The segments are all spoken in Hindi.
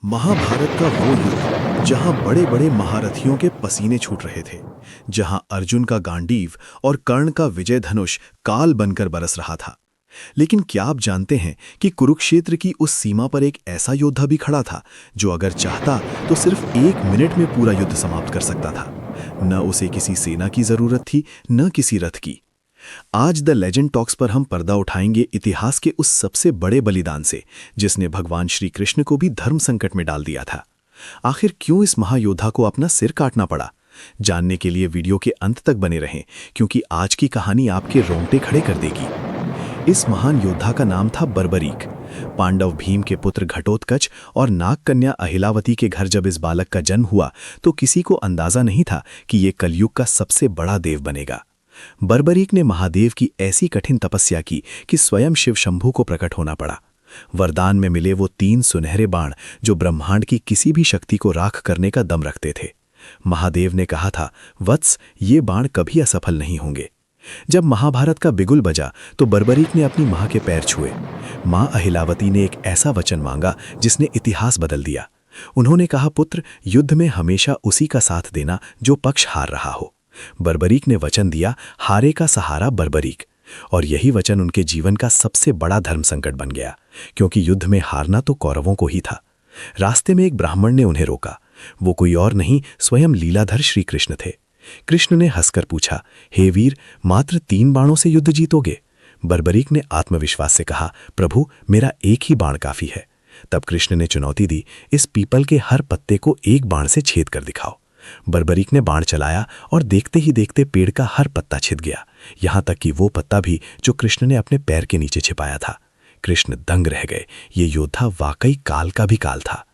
महाभारत का वो युद्ध जहां बड़े बड़े महारथियों के पसीने छूट रहे थे, जहां अर्जुन का गांडीव और कर्ण का विजय धनुष काल बनकर बरस रहा था। लेकिन क्या आप जानते हैं कि कुरुक्षेत्र की उस सीमा पर एक ऐसा योद्धा भी खड़ा था जो अगर चाहता तो सिर्फ 1 मिनट में पूरा युद्ध समाप्त कर सकता था। न उसे किसी सेना की जरूरत थी, न किसी रथ की। आज द लेजेंड टॉक्स पर हम पर्दा उठाएंगे इतिहास के उस सबसे बड़े बलिदान से, जिसने भगवान श्री कृष्ण को भी धर्म संकट में डाल दिया था। आखिर क्यों इस महायोद्धा को अपना सिर काटना पड़ा? जानने के लिए वीडियो के अंत तक बने रहें, क्योंकि आज की कहानी आपके रोंगटे खड़े कर देगी। इस महान योद्धा का नाम था बर्बरीक। पांडव भीम के पुत्र घटोत्कच और नाग कन्या अहिलावती के घर जब इस बालक का जन्म हुआ तो किसी को अंदाजा नहीं था कि ये कलयुग का सबसे बड़ा देव बनेगा। बर्बरीक ने महादेव की ऐसी कठिन तपस्या की कि स्वयं शिव शंभू को प्रकट होना पड़ा। वरदान में मिले वो 3 सुनहरे बाण जो ब्रह्मांड की किसी भी शक्ति को राख करने का दम रखते थे। महादेव ने कहा था, वत्स, ये बाण कभी असफल नहीं होंगे। जब महाभारत का बिगुल बजा तो बर्बरीक ने अपनी मां के पैर छुए। मां अहिलावती ने एक ऐसा वचन मांगा जिसने इतिहास बदल दिया। उन्होंने कहा, पुत्र, युद्ध में हमेशा उसी का साथ देना जो पक्ष हार रहा हो। बर्बरीक ने वचन दिया, हारे का सहारा बर्बरीक। और यही वचन उनके जीवन का सबसे बड़ा धर्म संकट बन गया, क्योंकि युद्ध में हारना तो कौरवों को ही था। रास्ते में एक ब्राह्मण ने उन्हें रोका। वो कोई और नहीं, स्वयं लीलाधर श्री कृष्ण थे। कृष्ण ने हंसकर पूछा, हे वीर, मात्र 3 बाणों से युद्ध जीतोगे? बर्बरीक ने आत्मविश्वास से कहा, प्रभु, मेरा एक ही बाण काफी है। तब कृष्ण ने चुनौती दी, इस पीपल के हर पत्ते को एक बाण से छेद कर दिखाओ। बर्बरीक ने बाण चलाया और देखते ही देखते पेड़ का हर पत्ता छिद गया, यहां तक कि वो पत्ता भी जो कृष्ण ने अपने पैर के नीचे छिपाया था। कृष्ण दंग रह गए। ये योद्धा वाकई काल का भी काल था।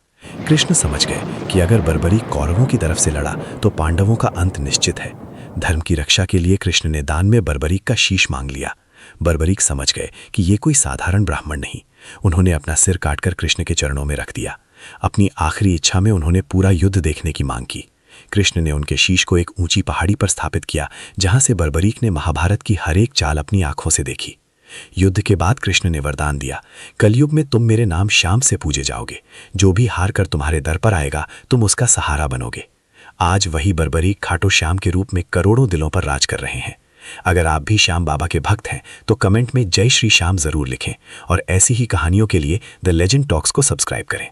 कृष्ण समझ गए कि अगर बर्बरीक कौरवों की तरफ से लड़ा तो पांडवों का अंत निश्चित है। धर्म की रक्षा के लिए कृष्ण ने दान में बर्बरीक का शीश मांग लिया। बर्बरीक समझ गए कि ये कोई साधारण ब्राह्मण नहीं। उन्होंने अपना सिर काटकर कृष्ण के चरणों में रख दिया। अपनी आखिरी इच्छा में उन्होंने पूरा युद्ध देखने की मांग की। कृष्ण ने उनके शीश को एक ऊंची पहाड़ी पर स्थापित किया, जहां से बर्बरीक ने महाभारत की हर एक चाल अपनी आंखों से देखी। युद्ध के बाद कृष्ण ने वरदान दिया, कलयुग में तुम मेरे नाम श्याम से पूजे जाओगे। जो भी हार कर तुम्हारे दर पर आएगा तुम उसका सहारा बनोगे। आज वही बर्बरीक खाटू श्याम के रूप में करोड़ों दिलों पर राज कर रहे हैं। अगर आप भी श्याम बाबा के भक्त हैं तो कमेंट में जय श्री श्याम जरूर लिखें और ऐसी ही कहानियों के लिए द लेजेंड टॉक्स को सब्सक्राइब करें।